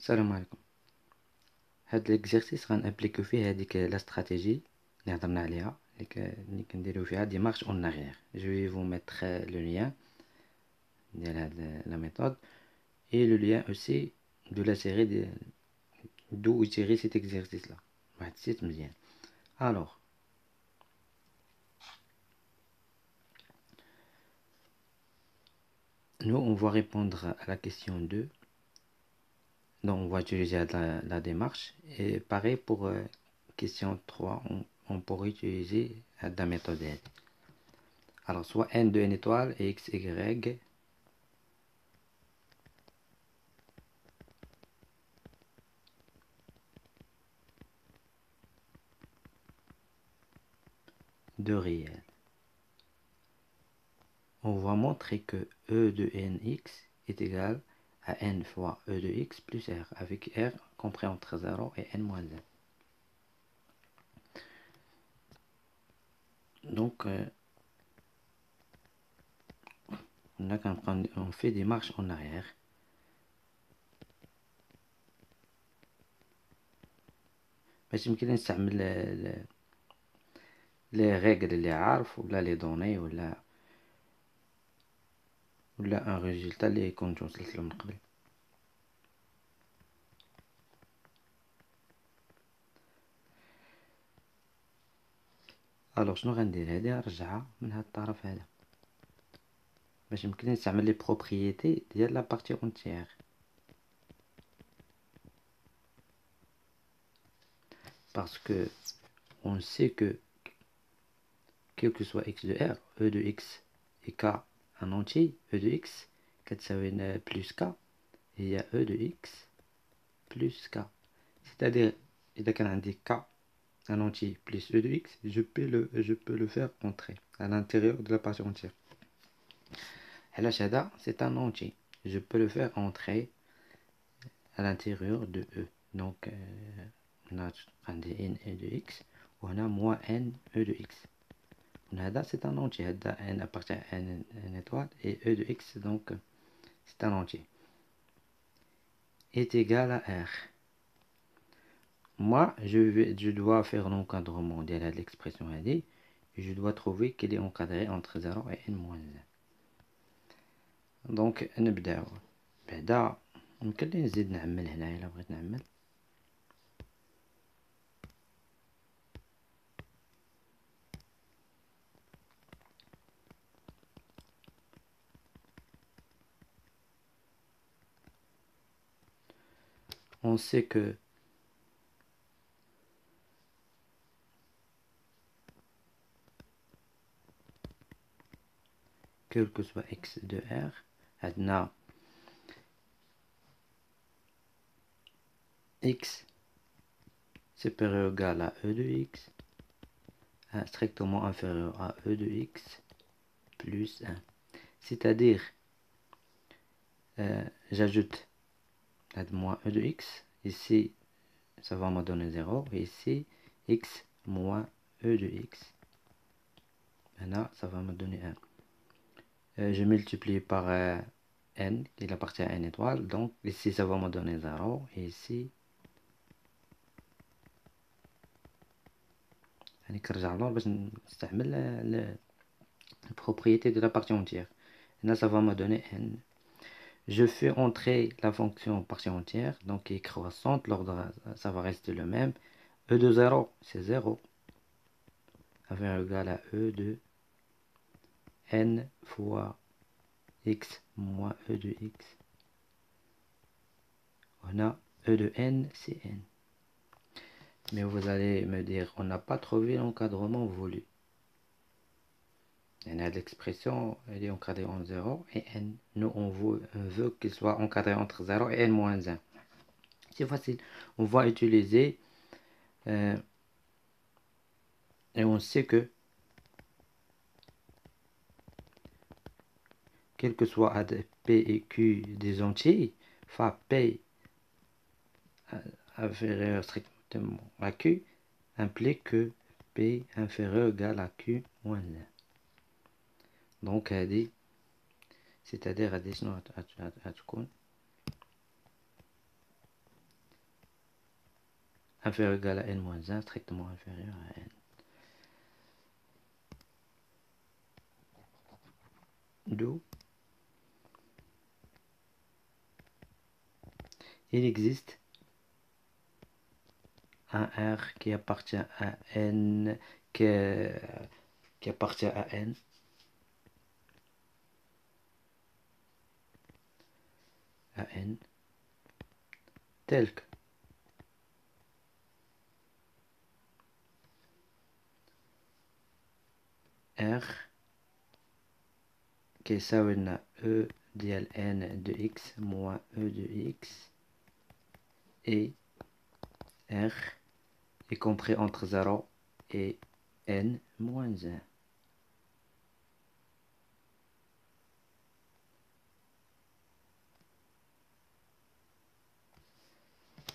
السلام عليكم. هاد ليكزيرسيس غنابليكو فيه هاديك لا استراتيجي اللي هضرنا عليها اللي كنديرو فيها دي مارش اون arrière. Je vais vous mettre le lien ديال هاد la méthode et le lien aussi de la série d'où est tiré cet exercice là. واحد السيت مزيان. Alors nous on va répondre à la question 2. Donc on va utiliser la démarche et pareil pour question 3 on pourrait utiliser la méthode aide. Alors soit n de n étoile et x, y de réel. On va montrer que e de nx est égal à n fois e de x plus r, avec r compris entre 0 et n moins 1. Donc, on fait des marches en arrière. باش يمكن نستعمل les règles اللي عارف ولا les données ولا un résultat اللي كنت وصلت له من قبل. الوغ شنو غندير؟ هادي نرجعها من هاد الطرف هذا باش يمكن نستعمل لي بروبريتي ديال لا بارتي اونتيير. Parce que on sait que quel que soit x de r, e de x et k un entier, e de x كتساوي plus k et il y a e de x plus k. C'est-à-dire إذا كان عندي k un entier plus e de x, je peux le faire entrer à l'intérieur de la partie entière. علاش هذا c'est un entier, je peux le faire entrer à l'intérieur de e. Donc هنا عندي n e de x وهنا moins n e de x. هذا c'est un entier, هذا n appartient à n étoile et e de x donc c'est un entier est égal à r. Moi je dois faire l'encadrement de l'expression et je dois trouver qu'elle est encadrée entre 0 et n moins 1. Donc نبداو بعدا يمكن لي نزيد نعمل هنايا الا بغيت نعمل. On sait que quel que soit x de r, عندنا x supérieur ou égal à e de x strictement inférieur à e de x plus 1. C'est-à-dire j'ajoute moins e de x, ici ça va me donner 0, et ici x moins e de x, là ça va me donner 1. Je multiplie par n, qui appartient à n étoile, donc ici ça va me donner 0, et ici كنرجع لور باش نستعمل la propriété de la partie entière. Là ça va me donner n. Je fais entrer la fonction partie entière, donc qui est croissante, l'ordre ça va rester le même. E de 0 c'est 0, avec égal à e de n fois x moins e de x. On a e de n c'est n. Mais vous allez me dire, on n'a pas trouvé l'encadrement voulu. L'expression elle est encadrée en 0 et n. Nous on veut qu'il soit encadré entre 0 et n moins 1. C'est facile. On va utiliser et on sait que quel que soit P et Q des entiers, fa P inférieur strictement à Q implique que P inférieur égal à Q moins 1. Donc c'est-à-dire شنو غتكون inférieur ou égal à n moins 1, strictement inférieur à n. D'où il existe un R qui appartient à n, qui appartient à n, tel que R qui يساوي لنا E ديال n de x moins E de x et R est compris entre 0 et n moins 1.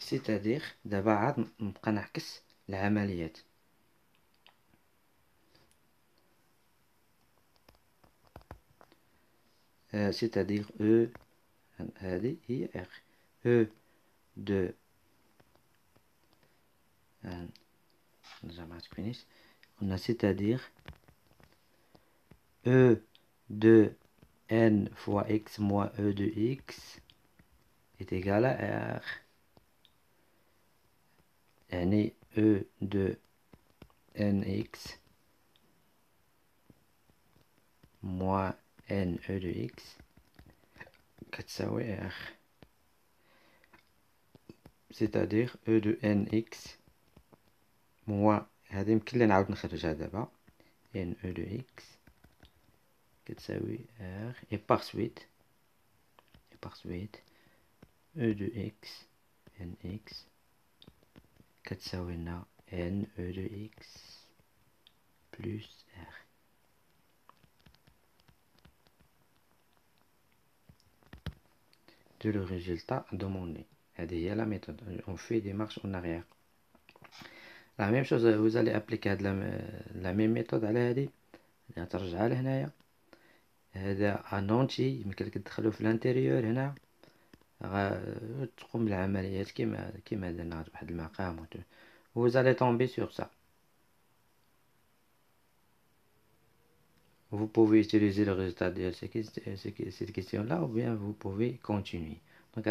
C'est-à-dire دابا عاد نبقى نعكس العمليات. C'est-à-dire E هذه هي R E de نرجع تكوينيش قلنا c'est-à-dire E de n fois x moins E de x est égal à R. يعني E de nx moins n E de x كتساوي R. c'est-à-dire E de nx moins هذه يمكن لي نعاود نخرجها دابا n E de x كتساوي R et par suite E de x nx كتساوي لنا n E de x plus R. de le résultat demandé. هذه هي la méthode. On fait des marches en arrière. La même chose, vous allez appliquer la même méthode على هذه. ترجعها لهنايا. هذا ان اونتي يمكن لك تدخلو في الانتيريور هنا. تقوم بالعمليات كيما درنا بواحد المقام. Vous allez tomber sur ça. Vous pouvez utiliser le résultat de cette question-là ou bien vous pouvez continuer. Donc,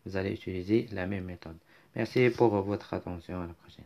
vous allez utiliser la même méthode. Merci pour votre attention. À la prochaine.